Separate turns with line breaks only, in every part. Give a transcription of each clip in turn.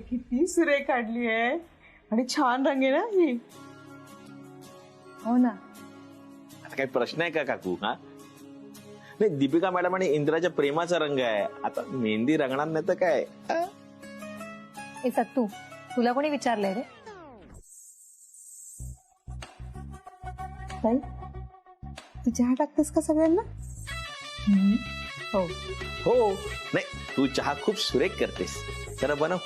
किती सुरेख काढली आहे आणि छान रंग आहे ना ही.
हो ना.
आता काही प्रश्न आहे का काकू? हा नाही, दीपिका मॅडम आणि इंद्राच्या प्रेमाचा रंग आहे. आता मेहंदी रंगणार नाही तर काय.
ए सत्तू, तुला कोणी विचारलंय रे?
ताई तू चहा टाकतेस का सगळ्यांना?
हो
हो. नाही, तू चहा खूप सुरेख करतेस. जरा बनव.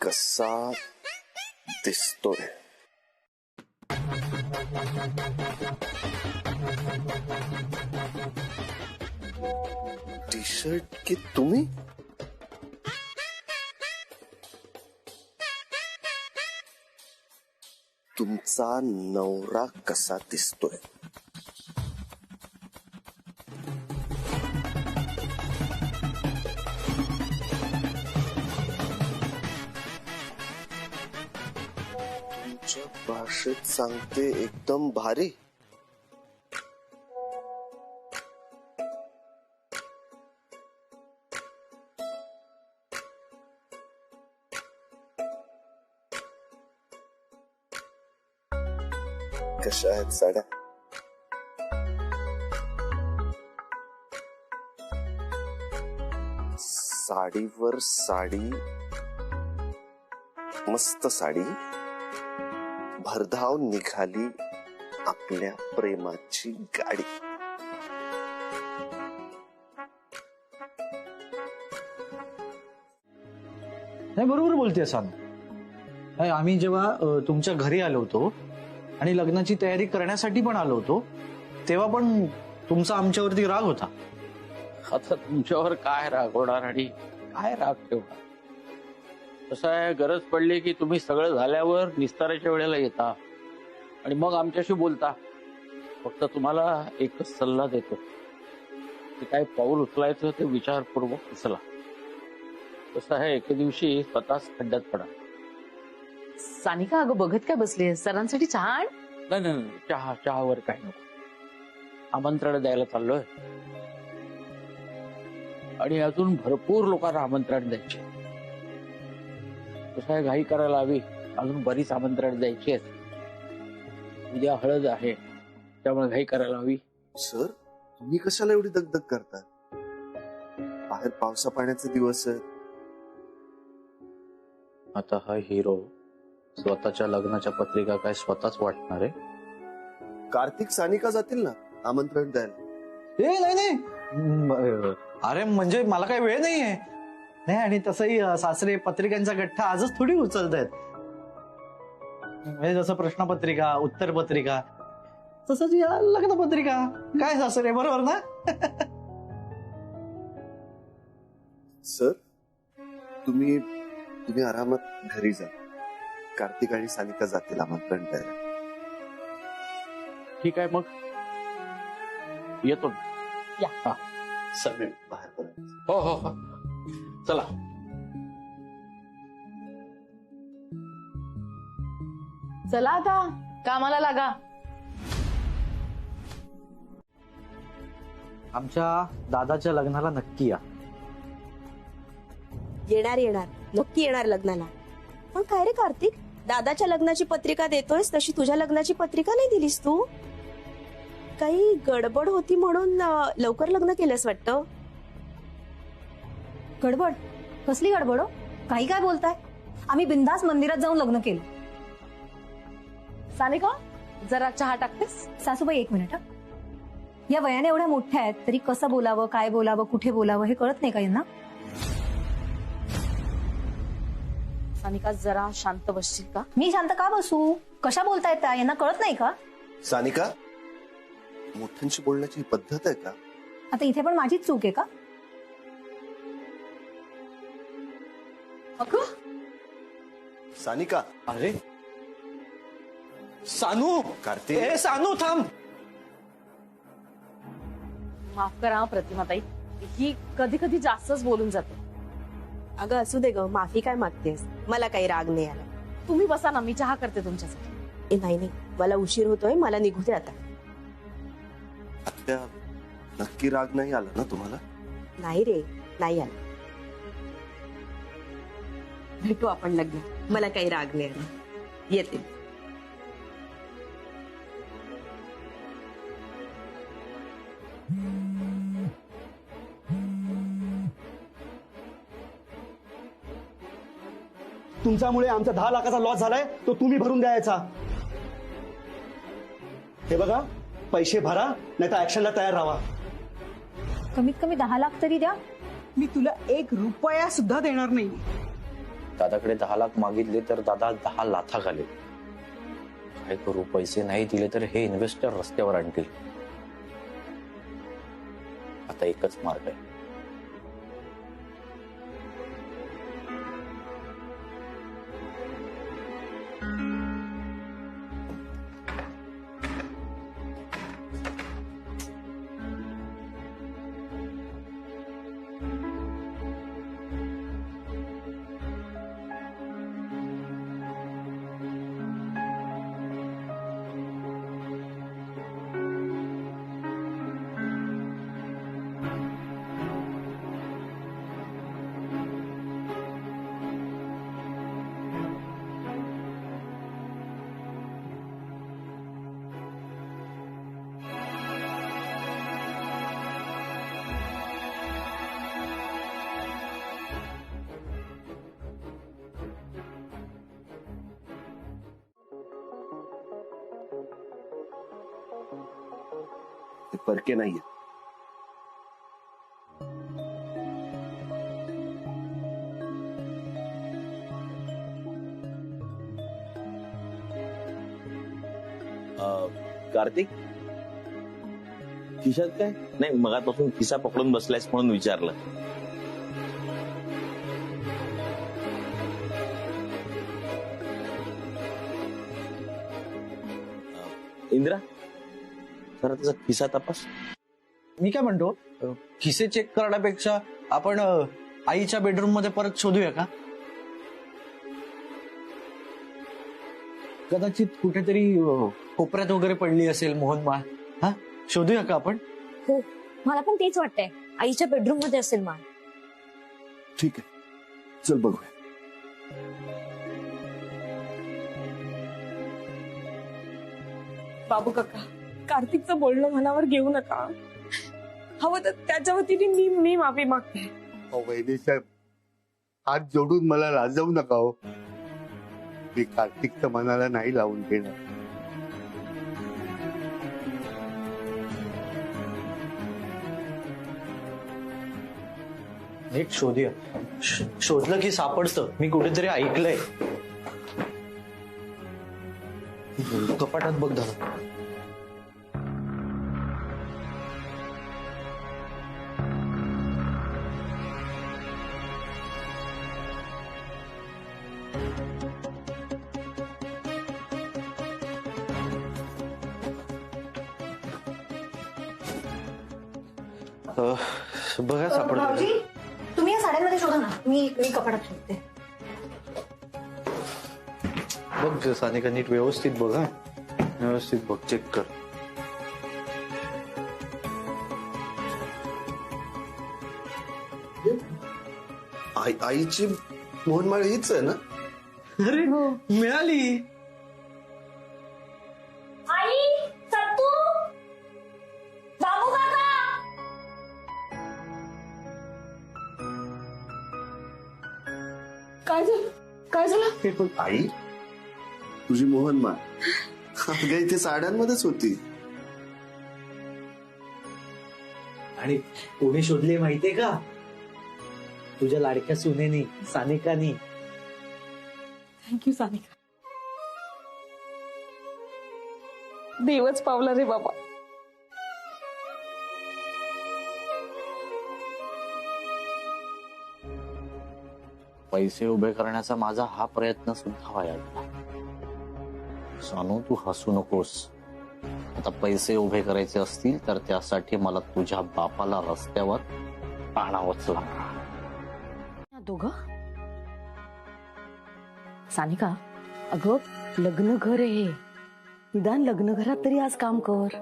कसा दिसतोय? टी शर्ट की तुम्ही? तुमचा नवरा कसा दिसतोय? भाषेत सांगते एकदम भारी. कशा आहेत साड्या? साडीवर साडी, मस्त साडी. भरधाव निघाली आपल्या प्रेमाची गाडी.
नाही, बरोबर बोलते सांग. आम्ही जेव्हा तुमच्या घरी आलो होतो आणि लग्नाची तयारी करण्यासाठी पण आलो होतो, तेव्हा पण तुमचा आमच्यावरती राग होता.
आता तुमच्यावर काय राग होणार आणि काय राग ठेवणार? कसं आहे, गरज पडली की तुम्ही सगळं झाल्यावर निस्ताराच्या वेळेला येता आणि मग आमच्याशी बोलता. फक्त तुम्हाला एकच सल्ला देतो की काय पाऊल उचलायचं ते विचारपूर्वक उचला. कसं आहे, एके दिवशी स्वतःच खड्ड्यात पडा.
सानिका, अगं बघत काय बसली, सरांसाठी चहा आण.
नाही नाही नाही, चहावर काही नको. आमंत्रण द्यायला चाललोय आणि अजून भरपूर लोकांना आमंत्रण द्यायचे. कसं आहे, घाई करायला हवी, अजून बरीच आमंत्रण द्यायची आहेत. उद्या हळद आहे, त्यामुळे घाई करायला हवी.
सर, तुम्ही कशाला एवढी दगदग करता? बाहेर पावसा पाण्याचे दिवस आहेत.
आता हा हिरो स्वतःच्या लग्नाच्या पत्रिका काय स्वतःच वाटणार आहे?
कार्तिक सानिका जातील ना आमंत्रण द्यायला.
नाही नाही, अरे म्हणजे मला काही वेळ नाहीये. नाही, आणि तसंही सासरे पत्रिकांचा गठ्ठा आजच थोडी उचलतायत. म्हणजे जसं प्रश्नपत्रिका, उत्तरपत्रिका, तसंच या लग्नपत्रिका. काय सासरे, बरोबर ना?
सर, तुम्ही आरामात घरी जा. कार्तिक आणि सानिका जातील आमंत्रण द्यायला.
ठीक आहे, मग येतो.
या.
हा.
सर, बाहेर पडा.
हो हो हो, चला.
चला आता कामाला लागा.
आमच्या दादाच्या लग्नाला नक्की या.
येणार नक्की येणार लग्नाला. पण काय रे कार्तिक, दादाच्या लग्नाची पत्रिका देतोयस तशी तुझ्या लग्नाची पत्रिका नाही दिलीस तू. काही गडबड होती म्हणून लवकर लग्न केलंस वाटतं.
गडबड? कसली गडबड हो? काही काय बोलताय? आम्ही बिंदास मंदिरात जाऊन लग्न केलं.
सानिका, जरा चहा टाकतेस?
सासूबाई, एक मिनिट. या वयाने एवढ्या मोठ्या आहेत तरी कसं बोलावं, काय बोलावं, कुठे बोलावं हे कळत नाही का यांना?
सानिका, जरा शांत बसशील का?
मी शांत का बसू? कशा बोलतायत त्या? यांना कळत नाही का?
सानिका, मोठ्यांशी बोलण्याची पद्धत आहे का?
आता इथे पण माझीच चूक आहे का?
अगं,
सानिका.
अरे सानू,
कार्तिक.
ए सानू, थांब.
माफ करा प्रतिमाताई, ही कधी कधी जास्तच बोलून जाते.
अगं असू दे ग, माफी काय मागतेस? मला काही राग नाही आला.
तुम्ही बसा ना, मी चहा करते तुमच्यासाठी.
नाही, मला उशीर होतोय, मला निघू दे आता.
आत्या, नक्की राग नाही आला ना तुम्हाला?
नाही रे, नाही आला. भेटू आपण लग्न, मला काही राग नाही आला. येते.
तुमच्यामुळे आमचा 10 लाखाचा लॉस झालाय, तो तुम्ही भरून द्यायचा. हे बघा, पैसे भरा, नाही तर ऍक्शनला तयार राहा.
कमीत कमी 10 लाख तरी द्या.
मी तुला 1 रुपया सुद्धा देणार नाही.
दादाकडे 10 लाख मागितले तर दादा 10 लाथा घालेल. काय करू, पैसे नाही दिले तर हे इन्व्हेस्टर रस्त्यावर आणतील. आता एकच मार्ग आहे.
ते परके नाहीये.
कार्तिक, खिशात काय नाही? मगापासून खिसा पकडून बसलायस म्हणून विचारलं. इंदिरा, जरा त्याचा खिसा तपास.
मी काय म्हणतो, खिसे चेक करण्यापेक्षा आपण आईच्या बेडरूम मध्ये परत शोधूया का? कदाचित कुठेतरी कोपऱ्यात वगैरे पडली असेल मोहनमाळ. हा, शोधूया का आपण?
हो, मला पण तेच वाटतंय. आईच्या बेडरूम मध्ये असेल माळ.
ठीक आहे, चल बघूया.
बाबू काका, कार्तिकचं बोलणं मनावर घेऊ नका. हवं तर त्याच्या वतीने मी माफी मागते.
वैद्य साहेब, हात जोडून मला लाजवू नका हो. मी कार्तिकच्या मनाला नाही लावून घेणार.
नीट शोधूया. शोधलं की सापडतं. मी कुठेतरी ऐकलंय. कपाटात बघ दादा. बघा सापडतं.
भाऊजी, तुम्ही या साड्यांमध्ये शोधा ना. मी कपाटात शोधते.
बघ सानिका, नीट व्यवस्थित बघा. व्यवस्थित बघ, चेक कर.
आईची मोहनमाळ हीच आहे ना?
अरे मिळाली.
आई, सत्तू, बाबू काका.
काय झालं?
आई, तुझी मोहनमाळ अगं इथे साड्यांमध्येच होती.
आणि कोणी शोधले माहितीये का? तुझ्या लाडक्या सुनेनी, सानिकानी.
थँक्यू सानिका. देवच पावला रे बाबा.
पैसे उभे करण्याचा माझा हा प्रयत्न सुद्धा वाया गेला. सानू, तू हसू नकोस. आता पैसे उभे करायचे असतील तर त्यासाठी मला तुझ्या बापाला रस्त्यावर आणावंच लागणार.
दोघं सानिका, अगं लग्न घर आहे हे. निदान लग्न घरात तरी आज काम कर.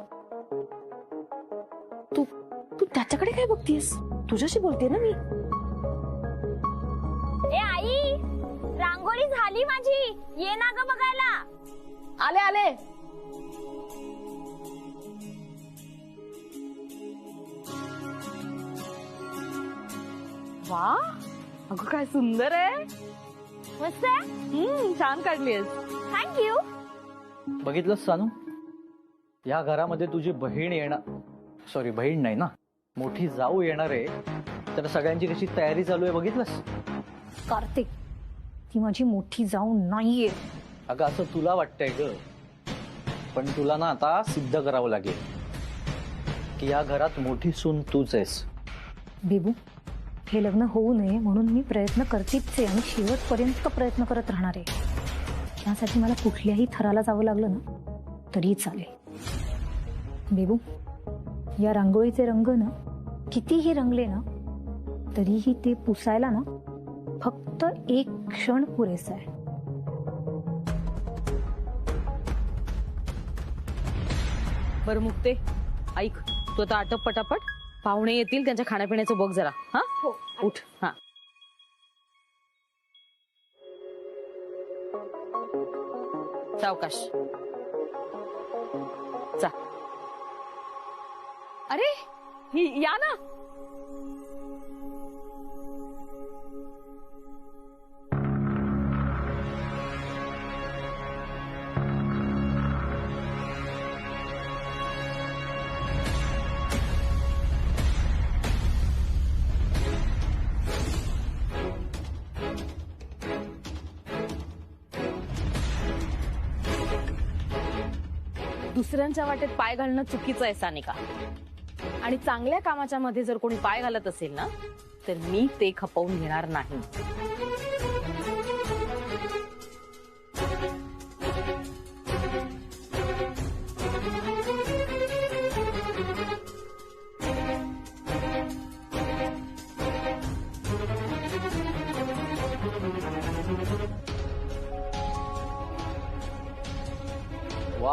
तू तू त्याच्याकडे काय बघतीयस? तुझ्याशी बोलते ना मी.
ए आई, रांगोळी झाली माझी. ये ना ग बघायला.
आले आले. वा, अगं काय सुंदर आहे.
मस्त आहे.
छान काढलीस.
थँक्यू.
बघितलं सानू, या घरामध्ये तुझी बहीण येणार, सॉरी बहीण नाही ना, मोठी जाऊ येणार आहे. तर सगळ्यांची कशी तयारी चालू आहे बघितलंस?
कार्तिक, ती माझी मोठी जाऊ नाहीये.
अगं असं तुला वाटतंय ग, पण तुला ना आता सिद्ध करावं लागेल की या घरात मोठी सून तूच आहेस.
बेबू, हे लग्न होऊ नये म्हणून मी प्रयत्न करतेच आहे आणि शेवटपर्यंत प्रयत्न करत राहणार आहे. यासाठी मला कुठल्याही थराला जावं लागलं ना तरी चालेल. बेबू, या रांगोळीचे रंग ना कितीही रंगले ना तरीही ते पुसायला ना फक्त एक क्षण पुरेसा आहे.
बरं मुक्ते, ऐक, तू आता आटप पटापट. पाहुणे येतील, त्यांच्या खाण्यापिण्याचं बघ जरा. हा, उठ. हा, सावकाश जा. अरे या ना. दुसऱ्यांच्या वाटेत पाय घालणं चुकीचं आहे सानिका. आणि चांगल्या कामाच्या मध्ये जर कोणी पाय घालत असेल ना तर मी ते खपवून घेणार नाही.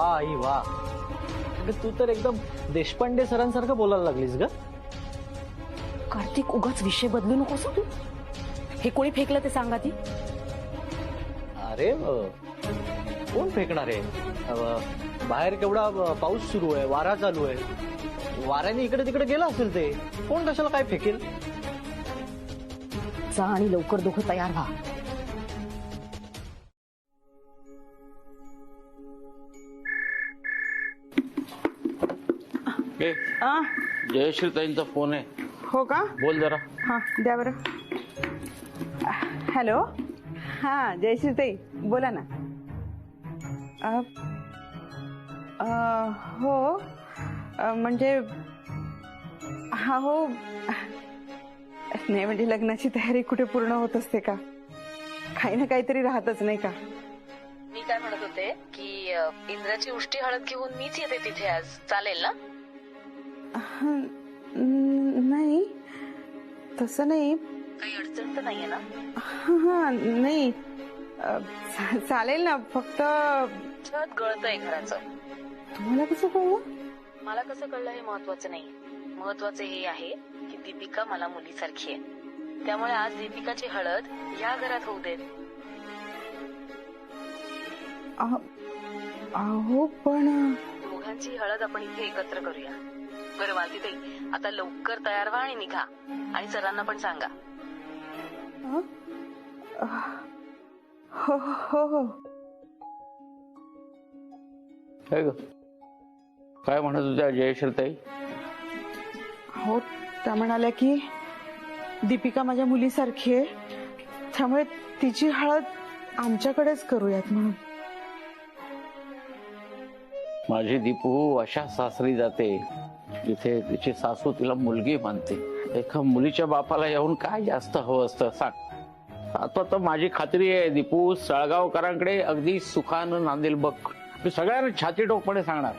वा आई वा. अगं तू तर एकदम देशपांडे सरांसारखं बोलायला लागलीस ग.
कार्तिक उगाच विषय बदलू नकोस तू. हे कोणी फेकलं ते सांगा ती.
अरे कोण फेकणार आहे? बाहेर केवढा पाऊस सुरू आहे, वारा चालू आहे. वाऱ्याने इकडे तिकडे गेला असेल ते. कोण कशाला काय फेकेल?
जा आणि लवकर दोघं तयार व्हा.
जयश्रीताईंचा फोन आहे.
हो का?
बोल जरा.
हा द्या बरं. हॅलो. हा जयश्रीताई बोला ना. हो म्हणजे हा हो नाही म्हणजे लग्नाची तयारी कुठे पूर्ण होत असते का? काही ना काहीतरी राहतच नाही का?
मी काय म्हणत होते की इंद्राची उष्टी हळद घेऊन मीच येते तिथे आज. चालेल ना?
नाही तसं नाही.
काही अडचण तर नाहीये ना?
हा नाही चालेल ना. फक्त
छत गळतंय घराचं.
तुम्हाला कसं कळलं?
मला कसं कळलं हे महत्वाचं नाही. महत्वाचं हे आहे की दीपिका मला मुलीसारखी आहे. त्यामुळे आज दीपिकाची हळद या घरात होऊ देत.
अहो पण
दोघांची हळद आपण इथे एकत्र करूया. बरं वालतीताई, आता लवकर तयार व्हा आणि निघा. आणि सरांना पण सांगा.
हो हो हो.
काय म्हणत होत्या जयश्रीताई?
हो त्या म्हणाल्या की दीपिका माझ्या मुलीसारखी आहे, त्यामुळे तिची हळद आमच्याकडेच करूयात म्हणून.
माझी दीपू अशा सासरी जाते जिथे तिची सासू तिला मुलगी मानते. एका मुलीच्या बापाला येऊन काय जास्त हवं असतं सांग. आता तर माझी खात्री आहे दीपू सळगावकरांकडे अगदी सुखानं नांदेल बघ. मी सगळ्यांना छाती टोकपणे सांगणार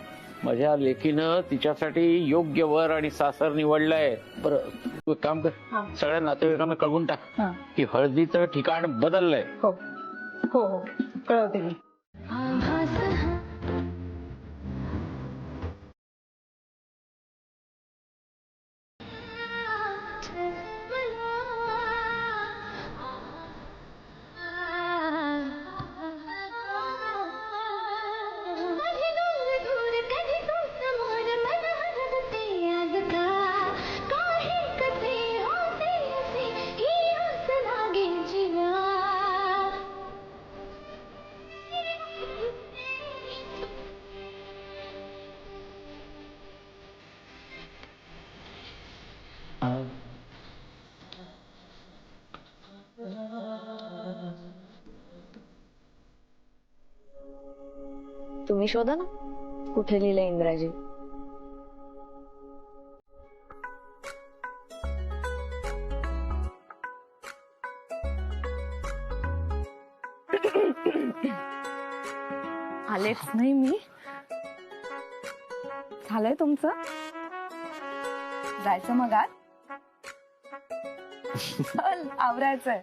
माझ्या लेकीनं तिच्यासाठी योग्य वर आणि सासर निवडलंय. बरं तू एक काम कर, सगळ्या नातेवाईकांना कळवून टाक की हळदीचं ठिकाण बदललंय.
हो हो हो कळवते मी.
तुम्ही शोधा ना कुठे लिहिलं इंद्राजी.
आलेच नाही मी. झालंय तुमचं? जायचं मग आज? चल आवरायचंय.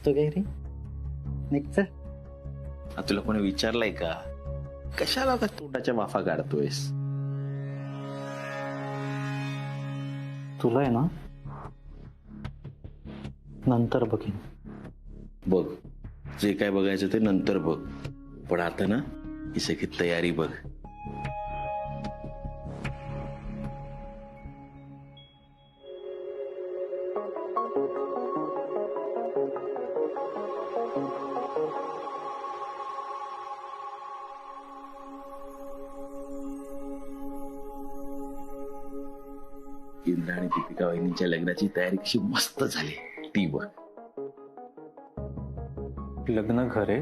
हसतो काय रे? निघ चल.
तुला कोणी विचारलंय का कशाला का तोंडाच्या वाफा काढतोयस?
तुला आहे ना नंतर बघीन.
बघ, जे काय बघायचं ते नंतर बघ, पण आता ना ही सगळी तयारी बघ. इंद्रा आणि दीपिका वहिनींच्या लग्नाची तयारी कशी मस्त झाली ती बघ.
लग्न घरे,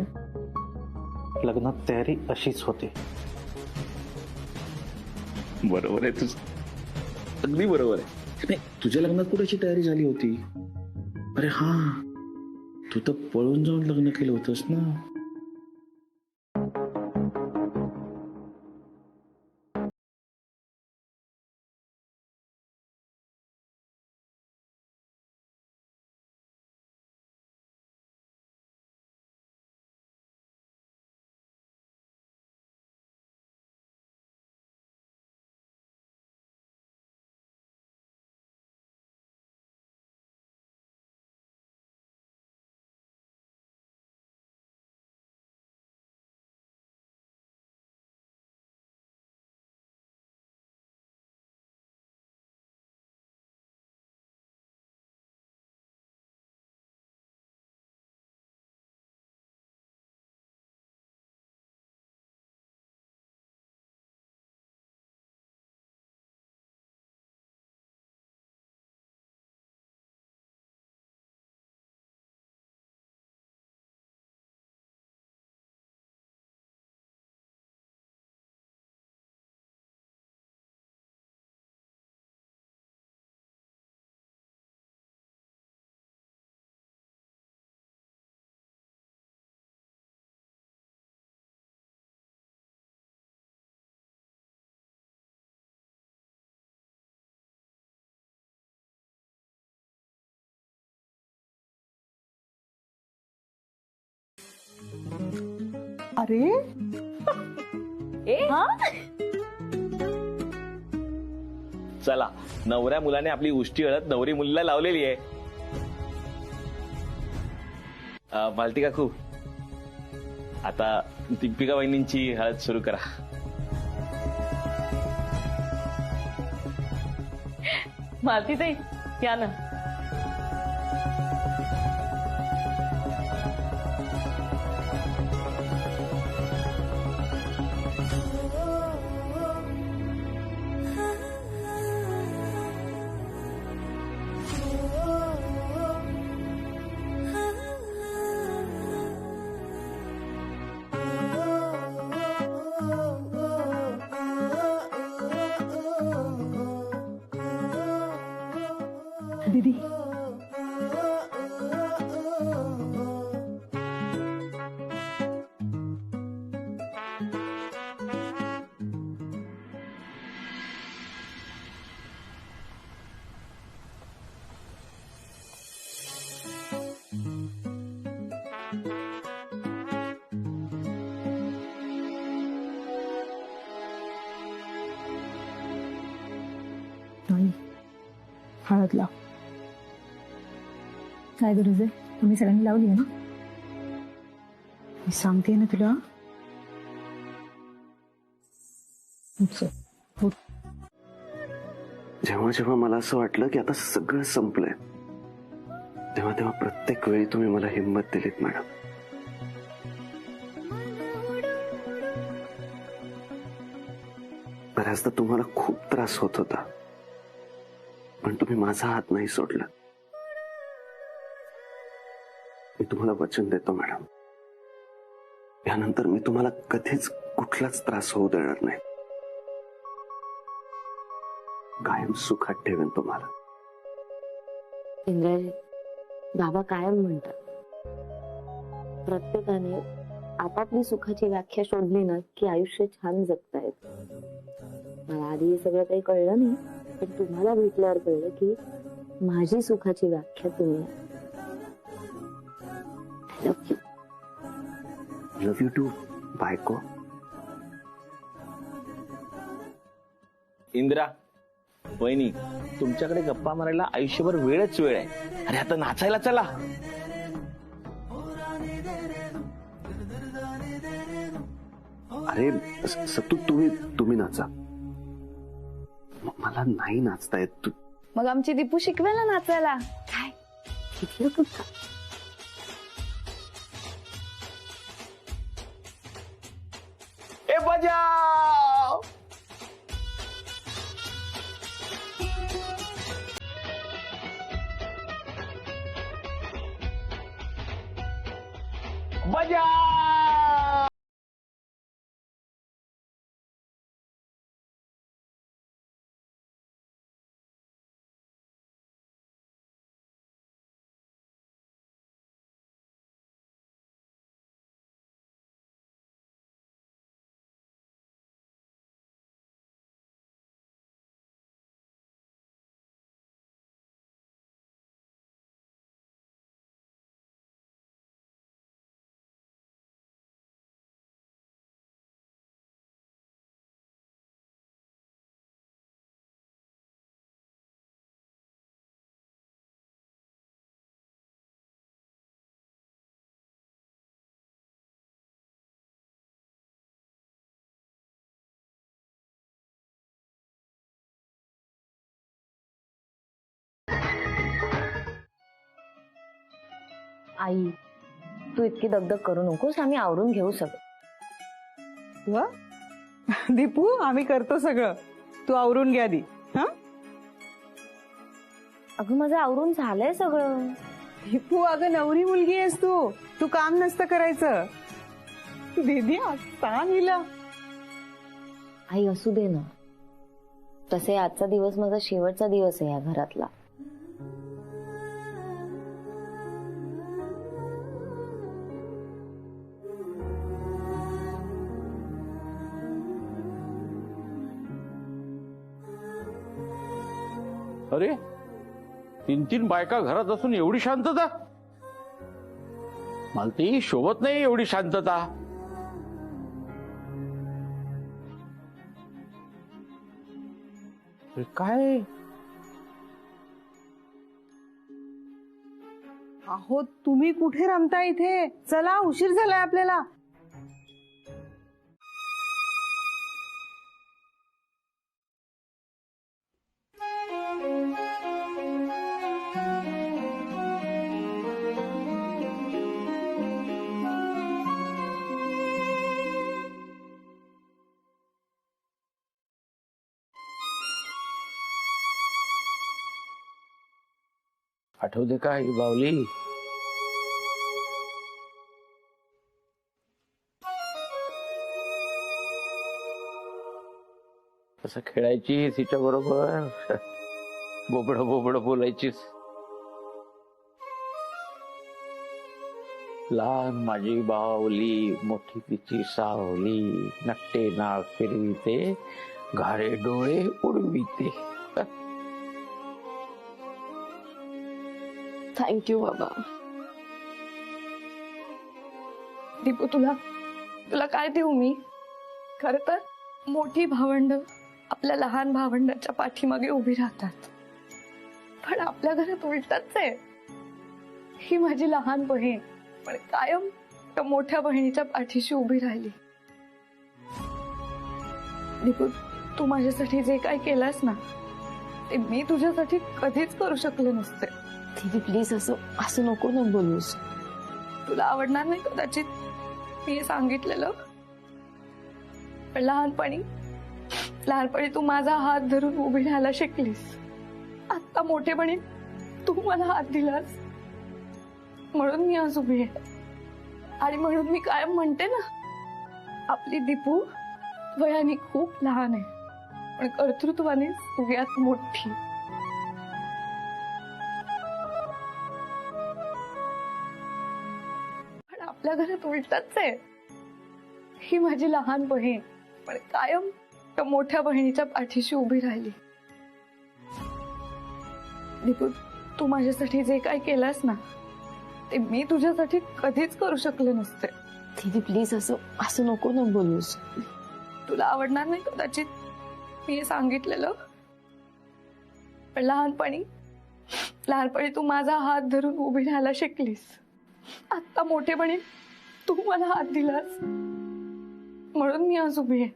लग्नात तयारी अशीच होते.
बरोबर आहे तुझं, अगदी बरोबर आहे. नाही, तुझ्या लग्नात कुठे तयारी झाली होती? अरे हा, तू तर पळून जाऊन लग्न केलं होतंस ना.
अरे
चला, नवऱ्या मुलाने आपली उष्टी हळद नवरी मुलीला लावलेली आहे. मालती काकू, आता दीपिका वहिनींची हळद सुरू करा.
मालती ताई या ना.
दीदी हळद लाव.
काय गरज आहे? तुम्ही सगळ्यांनी लावली आहे ना?
मी सांगते ना तुला.
जेव्हा जेव्हा मला असं वाटलं की आता सगळं संपलंय, तेव्हा तेव्हा प्रत्येक वेळी तुम्ही मला हिंमत दिलीत मॅडम. बऱ्याचदा तुम्हाला खूप त्रास होत होता, पण तुम्ही माझा हात नाही सोडला. मी तुम्हाला वचन देतो मॅडम, यानंतर मी तुम्हाला कधीच कुठलाच त्रास होऊ देणार नाही. कायम सुखात ठेवेन तुम्हाला.
इंद्राजी, बाबा कायम म्हणतात, प्रत्येकाने आपापली सुखाची व्याख्या शोधली ना की आयुष्य छान जगता येतं. मला आधी हे सगळं काही कळलं नाही, पण तुम्हाला भेटल्यावर कळलं की माझी सुखाची व्याख्या तुम्ही आहे.
लव्ह यू टू बायको.
इंदिरा, वहिनी, तुमच्याकडे गप्पा मारायला आयुष्यभर वेळच वेळ आहे. अरे आता नाचायला चला.
अरे सत्तू, तुम्ही नाचा. मला नाही नाचता येत.
मग आमची दीपू शिकवेल ना नाचायला.
काय इथलं कुठं?
ए बजाव. बजाव.
आई, तू इतकी दगदग करू नकोस, आम्ही आवरून घेऊ सगळं.
वा, दीपू आम्ही करतो सगळं, तू आवरून घ्या आधी. हा
अगं माझं आवरून झालंय सगळं.
दीपू, अगं नवरी मुलगी आहेस तू, तू काम नसतं करायचं. दीदी सांग हिला.
आई असू दे ना, तसे आजचा दिवस माझा शेवटचा दिवस आहे या घरातला.
अरे 3-3 बायका घरात असून एवढी शांतता? मला ती शोभत नाही एवढी शांतता. काय
अहो तुम्ही कुठे रमता इथे? चला, उशीर झालाय आपल्याला.
आठवते का ही बावली? कसं खेळायची तिच्या बरोबर, बोबड बोबड बोलायचीस. लहान माझी बावली, मोठी तिची सावली, नकटे नाक फिरविते, घारे डोळे उडविते.
थँक्यू बाबा. दीपू, तुला काय देऊ मी? खर तर मोठी भावंड आपल्या लहान भावंडाच्या पाठीमागे उभी राहतात, पण आपल्या घरात उलटच आहे. ही माझी लहान बहीण पण कायम त्या मोठ्या बहिणीच्या पाठीशी उभी राहिली. दीपू, तू माझ्यासाठी जे काय केलंस ना, ते मी तुझ्यासाठी कधीच करू शकले नसते.
दीदी प्लीज असं नको ना बोलूस.
तुला आवडणार नाही कदाचित मी हे सांगितलेलं, पण लहानपणी तू माझा हात धरून उभी राहायला शिकलीस. आता मोठेपणी तू मला हात दिलास, म्हणून मी आज उभी आहे. आणि म्हणून मी कायम म्हणते ना, आपली दीपू वयाने खूप लहान आहे, पण कर्तृत्वाने सगळ्यात मोठी. पण आपल्या घरात उलटच आहे. ही माझी लहान बहीण पण कायम त्या मोठ्या बहिणीच्या पाठीशी उभी राहिली. दीपू, तू माझ्यासाठी जे काय केलंस ना, ते मी तुझ्यासाठी कधीच करू शकले नसते.
दीदी प्लीज असं असं नको ना बोलूस.
तुला आवडणार नाही कदाचित मी हे सांगितलेलं, पण लहानपणी तू माझा हात धरून उभी राहायला शिकलीस. आता मोठेपणी तू मला हात दिलास म्हणून मी आज उभी आहे.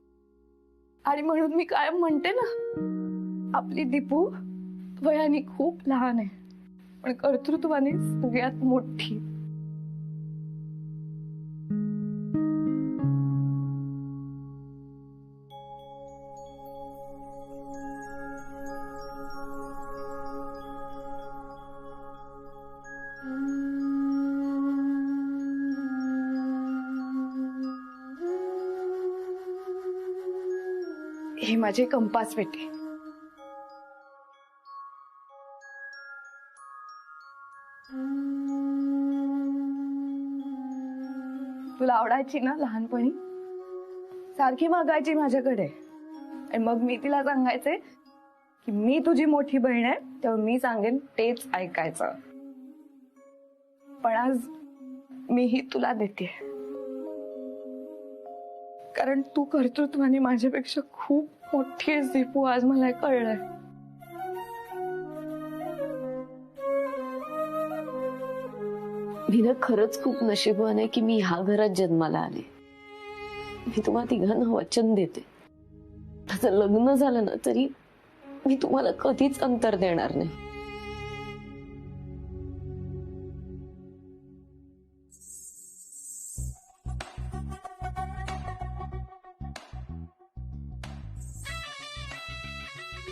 आणि म्हणून मी कायम म्हणते ना, आपली दीपू वयाने खूप लहान आहे पण कर्तृत्वाने सगळ्यात मोठी. ही माझी कंपास पेटी. तुला आवडायची ना लहानपणी, सारखी मागायची माझ्याकडे. आणि मग मी तिला सांगायचे की मी तुझी मोठी बहीण आहे, तेव्हा मी सांगेन तेच ऐकायचं. पण आज मीही तुला देते, कारण तू कर्तृत्वाने माझ्यापेक्षा खूप मोठी आहेस दीपू. आज मला हे कळलंय.
मी ना खरंच खूप नशीबवान आहे की मी ह्या घरात जन्माला आले. मी तुम्हाला तिघांना वचन देते, माझं लग्न झालं ना तरी मी तुम्हाला कधीच अंतर देणार नाही.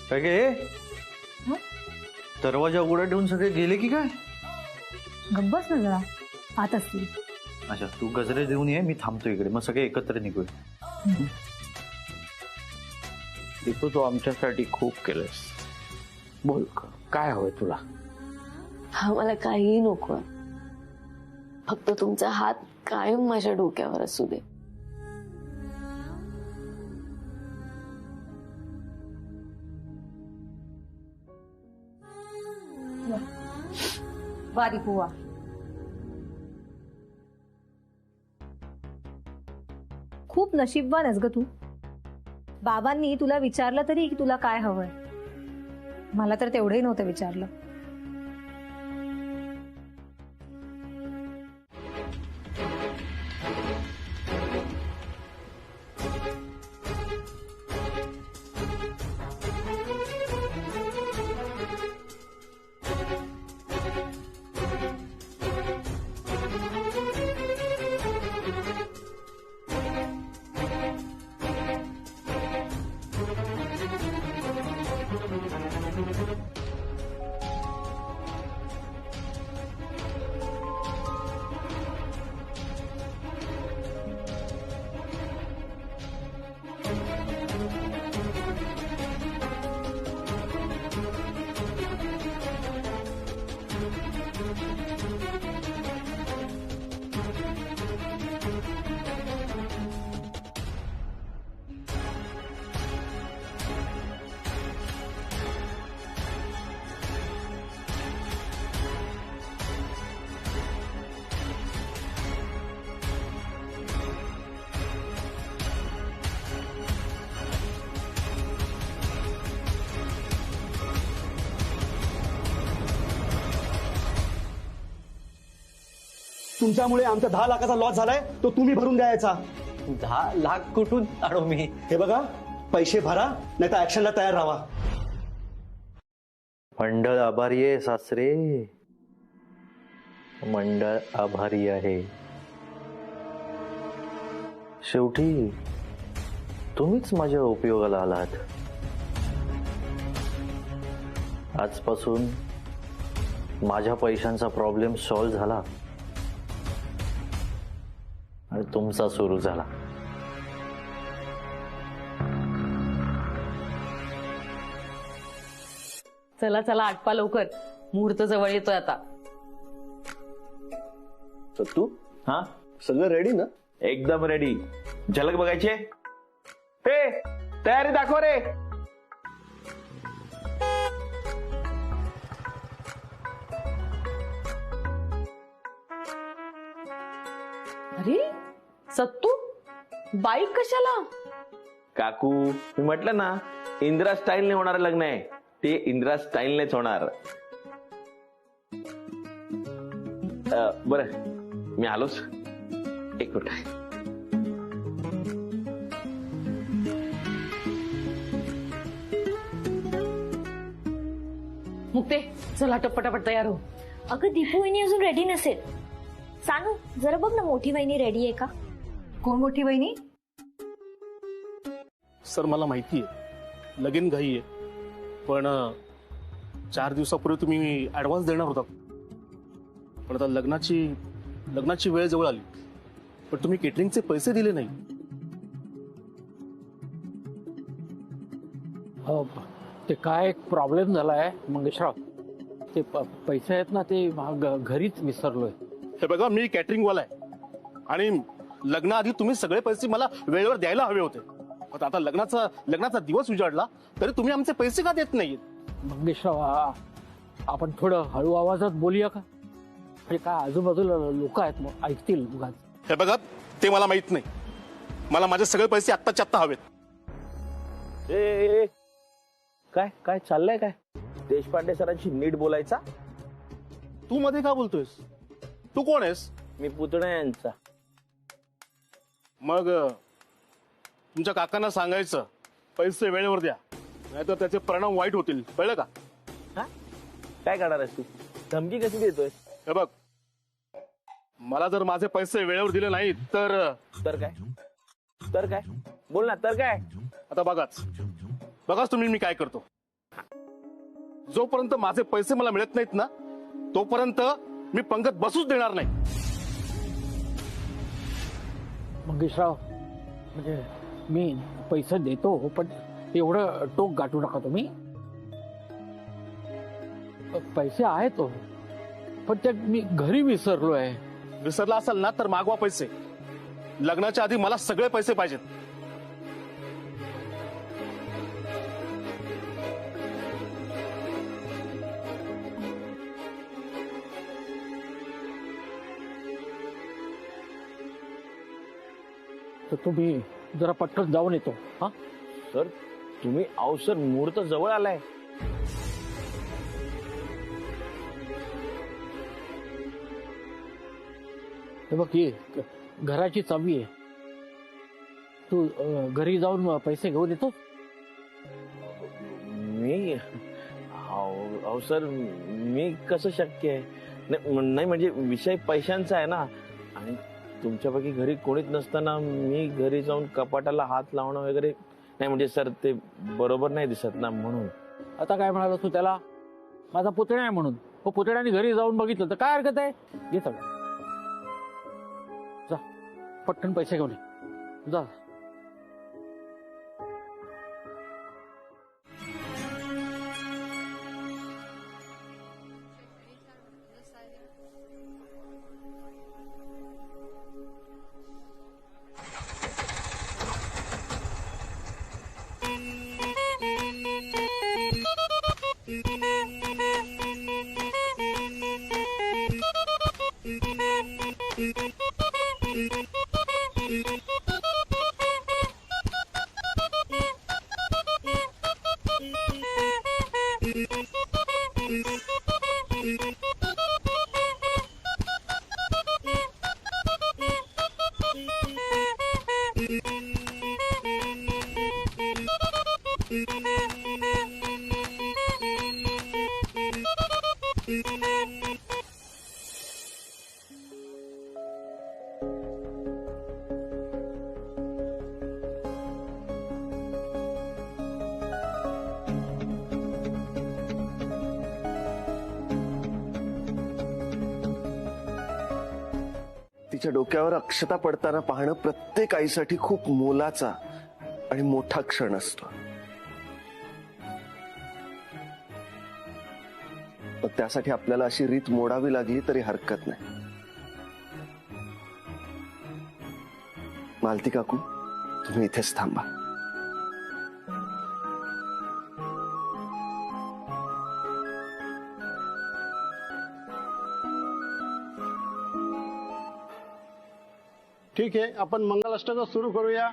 काय दरवाजा उघडा ठेवून सगळे गेले की काय?
गब्बस ना जरा, आत असतील.
अच्छा, तू गजरे देऊन ये, मी थांबतो इकडे, मग सगळे एकत्र निघूया.
दीपू तू आमच्यासाठी खूप केलंस. बोल काय हवंय तुला?
हा मला काहीही नको, फक्त तुमचा हात कायम माझ्या डोक्यावर असू दे.
वारी पुवा. खूप नशीबवान आहेस ग तू. बाबांनी तुला विचारलं तरी की तुला काय हवंय. मला तर तेवढंही नव्हतं विचारलं.
तुमच्यामुळे आमचा 10 लाखाचा लॉस झालाय, तो तुम्ही भरून द्यायचा.
10 लाख कुठून आणू मी?
हे बघा, पैसे भरा नाही तर ऍक्शनला तयार राहा.
मंडळ आभारी आहे सासरे, मंडळ आभारी आहे. शेवटी तुम्हीच माझ्या उपयोगाला आलात. आजपासून माझ्या पैशांचा प्रॉब्लेम सॉल्व्ह झाला आणि तुमचा सुरू झाला.
चला चला आटपा लवकर, मुहूर्त जवळ येतोय आता.
सत्तू, हा सगळं रेडी ना?
एकदम रेडी. झलक बघायची? हे तयारी दाखव रे.
अरे सत्तू, बाईक कशाला?
काकू मी म्हटलं ना, इंदिरा स्टाईलने होणार लग्न आहे, ते इंदिरा स्टाईलनेच होणार. बरं मी आलोच, एक मिनिट.
मुक्ते चला पटापट तयार हो.
अगं दीपू वहिनी अजून रेडी नसेल. सानू जरा बघ ना मोठी वहिनी रेडी आहे का.
कोण मोठी वहिनी?
सर मला माहिती आहे लगीन घाई आहे, पण 4 दिवसापूर्वी तुम्ही ऍडव्हान्स देणार होता, पण आता लग्नाची वेळ जवळ आली, पण तुम्ही केटरिंगचे पैसे दिले नाही.
ते काय एक प्रॉब्लेम झालाय मंगेशराव, ते पैसे आहेत ना ते घरीच विसरलोय.
हे बघा मी कॅटरिंग वाला आहे आणि लग्नाआधी तुम्ही सगळे पैसे मला वेळेवर द्यायला हवे होते. आता लग्नाचा दिवस उजाडला तरी तुम्ही आमचे पैसे का देत नाहीत?
मंगेशराव आपण थोडं हळू आवाजात बोलूया का? म्हणजे काय आजूबाजूला लोक आहेत मग ऐकतील उगाच.
हे बघा ते मला माहित नाही, मला माझे सगळे पैसे आत्ताच्या आत्ता हवेत.
काय काय चाललंय? काय देशपांडे सरांशी नीट बोलायचा.
तू मध्ये का बोलतोयस? तू कोण आहेस?
मी पुतण्या यांचा.
मग तुमच्या काकांना सांगायचं पैसे वेळेवर द्या, नाहीतर त्याचे परिणाम वाईट होतील, कळलं का?
काय करणार आहेस तू? धमकी कशी देतोय?
हे बघ, मला जर माझे पैसे वेळेवर दिले नाहीत तर
काय बोल ना. तर काय?
आता बघाच तुम्ही मी काय करतो. जोपर्यंत माझे पैसे मला मिळत नाहीत ना, तोपर्यंत मी पंगत बसूच देणार नाही.
मंगेशराव म्हणजे मी पैसे देतो, पण एवढं टोक गाठू नका तुम्ही. पैसे आहेत हो, पण ते मी घरी विसरलोय.
विसरला असेल ना तर मागवा पैसे. लग्नाच्या आधी मला सगळे पैसे पाहिजेत.
तर तुम्ही जरा पटकन जाऊन येतो. हा
सर तुम्ही अवसर मुहूर्त जवळ आलाय.
हे बघ ही घराची चावी आहे, तू घरी जाऊन पैसे घेऊन येतो.
मी अवसर मी कसं शक्य आहे? नाही म्हणजे विषय पैशांचा आहे ना, आणि तुमच्यापैकी घरी कोणीच नसताना मी घरी जाऊन कपाटाला हात लावणं वगैरे नाही, म्हणजे सर ते बरोबर नाही दिसत ना, म्हणून.
आता काय म्हणाला तू त्याला? माझा पुतण्या आहे म्हणून. पुतण्याने घरी जाऊन बघितलं तर काय हरकत आहे? घे सगळं, जा पटकन पैसे घेऊन ये, जा.
तिच्या डोक्यावर अक्षता पडताना पाहणं प्रत्येक आईसाठी खूप मोलाचा आणि मोठा क्षण असतो. त्यासाठी आपल्याला अशी रीत मोडावी लागली तरी हरकत नाही. मालती काकू तुम्ही इथेच थांबा.
ठीक आहे, आपण मंगलाष्टक सुरू करूया.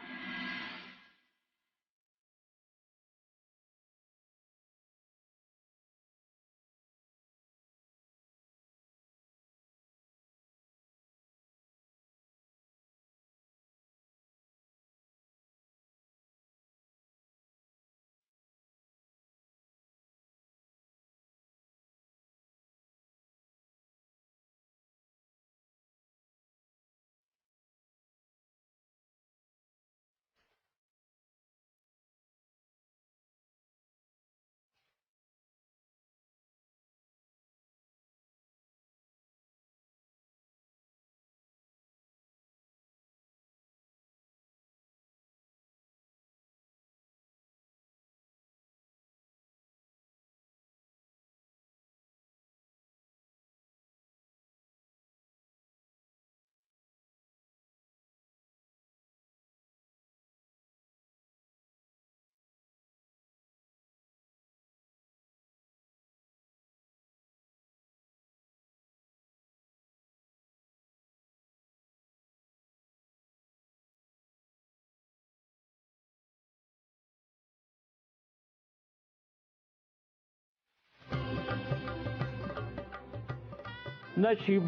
नशिबाने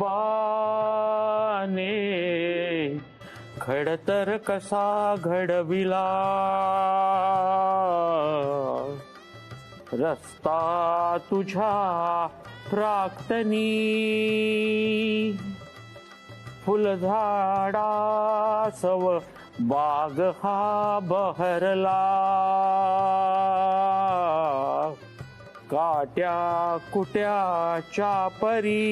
खडतर कसा घडविला रस्ता तुझ्या प्राक्तनी फुलझाडासव बाग हा बहरला काट्या कुट्याच्या परी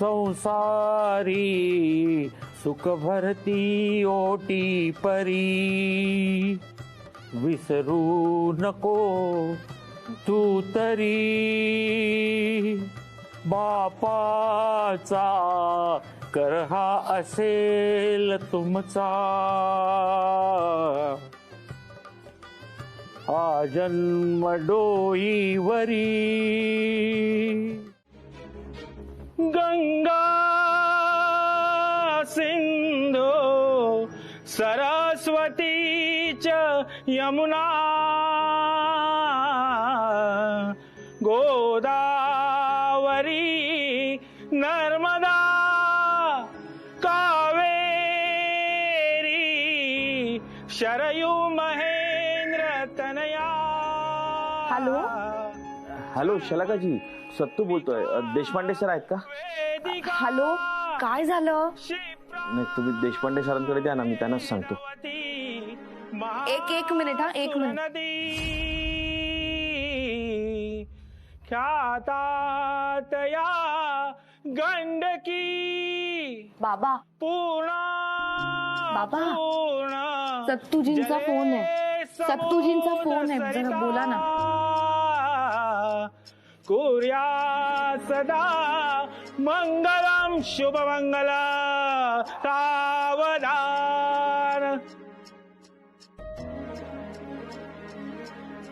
संसारी सुख भरती ओटी परी विसरू नको तू तरी बापाचा कर हा असेल तुमचा हा जन्म डोईवरी गंगा सिंधू सरस्वतीच यमुना गोदावरी नर्मदा कावेरी शरयू महेंद्र तनया.
हॅलो
हॅलो शलाकाजी, सत्तू बोलतोय. देशपांडे सर आहेत का?
हॅलो, काय झालं?
नाही, तुम्ही देशपांडे सरांकडे द्या ना, मी त्यांनाच सांगतो.
एक मिनिट हा, एक मिनिट.
ख्यातात या गंडकी
बाबा
पूर्णा
बाबा सत्तूजींचा फोन आहे. सत्तूजींचा फोन आहे, जरा बोला ना.
कुर्या सदा मंगलम शुभमंगल सावधान.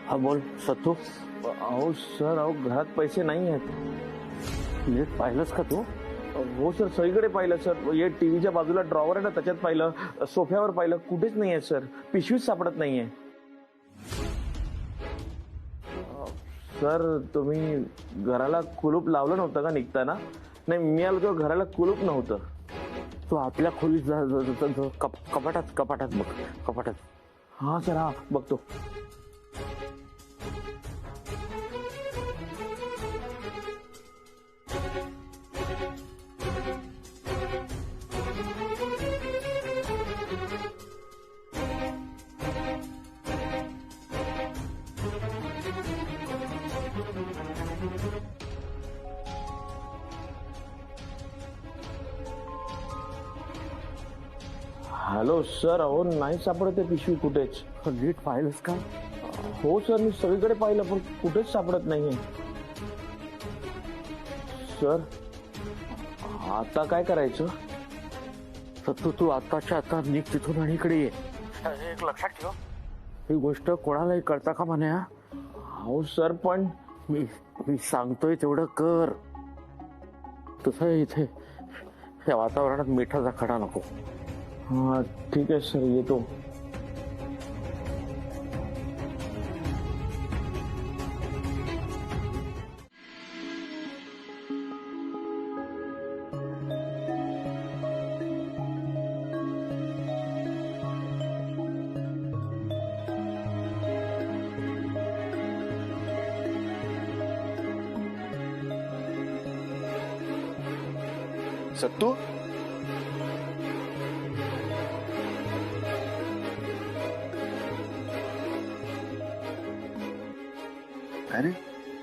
हा बोल सत्तू. अहो सर, अहो घरात पैसे नाही आहेत. नीट पाहिलंस का तू? हो सर, सगळीकडे पाहिलं सर. हे टीव्हीच्या बाजूला ड्रॉवर आहे ना, त्याच्यात पाहिलं, सोफ्यावर पाहिलं, कुठेच नाहीये सर. पिशवीच सापडत नाहीये. सर, तुम्ही घराला कुलूप लावलं नव्हतं का निघताना? नाही, मी आलो तेव्हा घराला कुलूप नव्हतं. तू आपल्या खोलीत कपाटात बघ, कपाटात. हा सर, हा बघतो. हॅलो सर, अहो नाही सापडत आहे पिशवी कुठेच. नीट पाहिलंस का? हो सर, मी सगळीकडे पाहिलं पण कुठेच सापडत नाहीये. सर, आता काय करायचं? तू आताच्या आता निघ तिथून आणि इकडे ये. एक लक्षात ठेव, ही गोष्ट कोणालाही कळता का म्हणे? हो सर, पण मी सांगतोय तेवढं कर. तुझं इथे या वातावरणात मिठाचा खडा नको. हा ठीक आहे सर, येतो.
सत्तू,
अरे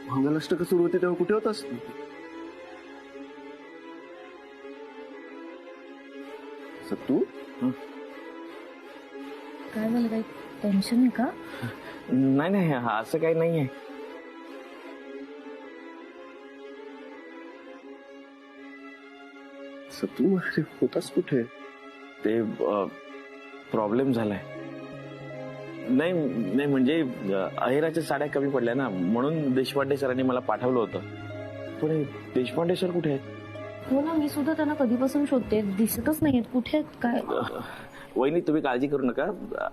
मंगलाष्टक सुरू होती तेव्हा कुठे होतास? सत्तू,
काय झालं, काही टेन्शन आहे का?
नाही नाही, असं काही नाहीये.
सत्तू, अरे होतास कुठे?
ते प्रॉब्लेम झालाय. नाही नाही म्हणजे अहिराच्या साड्या कमी पडल्या ना, म्हणून देशपांडे सरांनी मला पाठवलं होतं. पण देशपांडे सर कुठे आहेत?
हो ना, मी सुद्धा त्यांना कधीपासून शोधते, दिसतच नाहीयेत. कुठे आहेत काय?
वहिनी तुम्ही काळजी करू नका,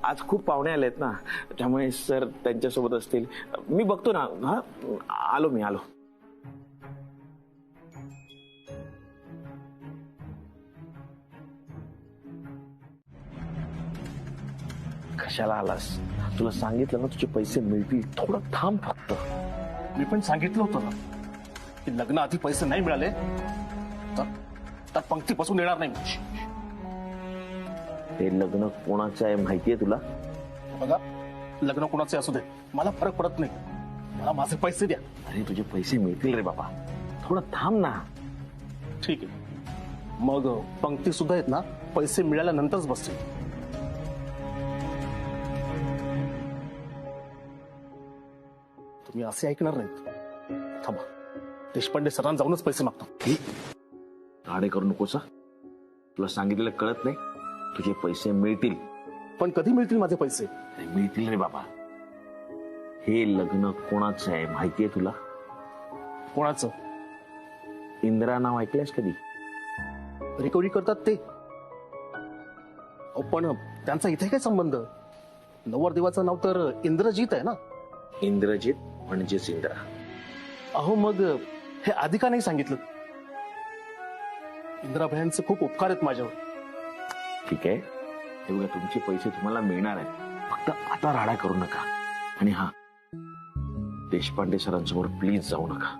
आज खूप पाहुणे आलेत ना, त्यामुळे सर त्यांच्यासोबत असतील. मी बघतो ना. हा आलो मी, आलो. कशाला आलास? तुला सांगितलं ना तुझे पैसे मिळतील, थोडं थांब फक्त.
मी पण सांगितलं होतं ना की लग्न आधी पैसे नाही मिळाले तर पंक्तीपासून येणार नाही.
हे लग्न कोणाचं आहे माहितीये तुला?
बघा, लग्न कोणाचे असू दे, मला फरक पडत नाही. मला माझे पैसे द्या.
अरे तुझे पैसे मिळतील रे बाबा, थोडं थांब ना.
ठीक आहे, मग पंक्ती सुद्धा आहेत ना, पैसे मिळाल्यानंतरच बसतील. तुम्ही असे ऐकणार नाहीत. थांबा, देशपांडे सरांना जाऊनच पैसे मागतो.
राडे करू नकोस. तुला सांगितलेलं कळत नाही? तुझे पैसे मिळतील.
पण कधी मिळतील माझे पैसे?
मिळतील रे बाबा. हे लग्न कोणाचं आहे माहितीये तुला?
कोणाचं?
इंदिरा नाव ऐकलंयस कधी?
रिकव्हरी करतात ते. पण त्यांचा इथे काय संबंध? नवरदेवाचं नाव तर इंद्रजीत आहे ना.
इंद्रजीत म्हणजेच इंदिरा.
अहो मग हे आधी का नाही सांगितलं? इंदिराबाईंचे खूप उपकार आहेत माझ्यावर.
ठीक आहे, हे बघा तुमचे पैसे तुम्हाला मिळणार आहेत, फक्त आता राडा करू नका. आणि हा, देशपांडे सरांसमोर प्लीज जाऊ नका.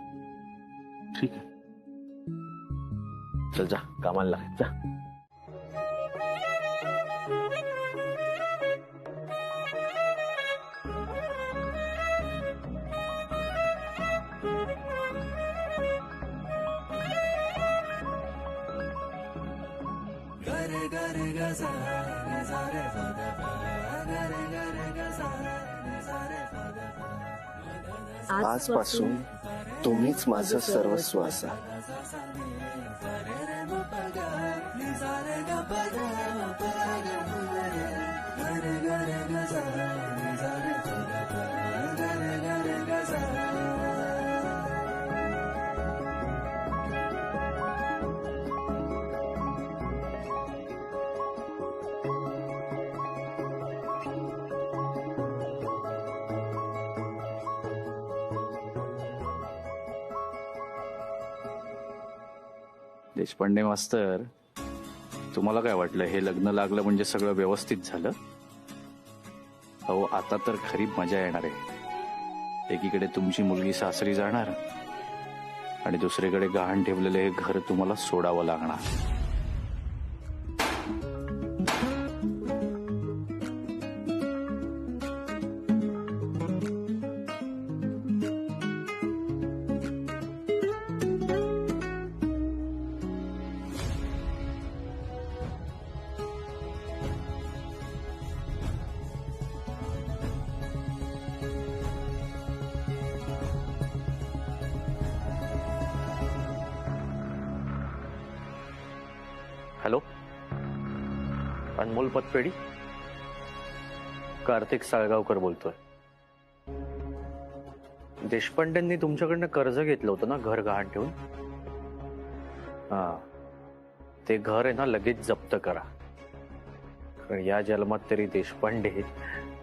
ठीक आहे,
चल जा, कामाला लाग जा.
आजपासून तुम्हीच माझं सर्वस्व असा.
देशपांडे मास्तर, तुम्हाला काय वाटलं हे लग्न लागलं म्हणजे सगळं व्यवस्थित झालं? अहो आता तर खरी मजा येणार आहे. एकीकडे तुमची मुलगी सासरी जाणार आणि दुसरीकडे गहाण ठेवलेले हे घर तुम्हाला सोडावं लागणार. हॅलो, अनमोल पतपेढी, कार्तिक साळगावकर बोलतोय. देशपांडेंनी तुमच्याकडनं कर्ज घेतलं होतं ना घर गहाण ठेवून? हा, ते घर आहे ना लगेच जप्त करा, कारण या जन्मात तरी देशपांडे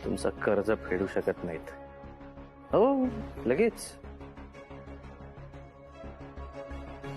तुमचं कर्ज फेडू शकत नाहीत. हो लगेच.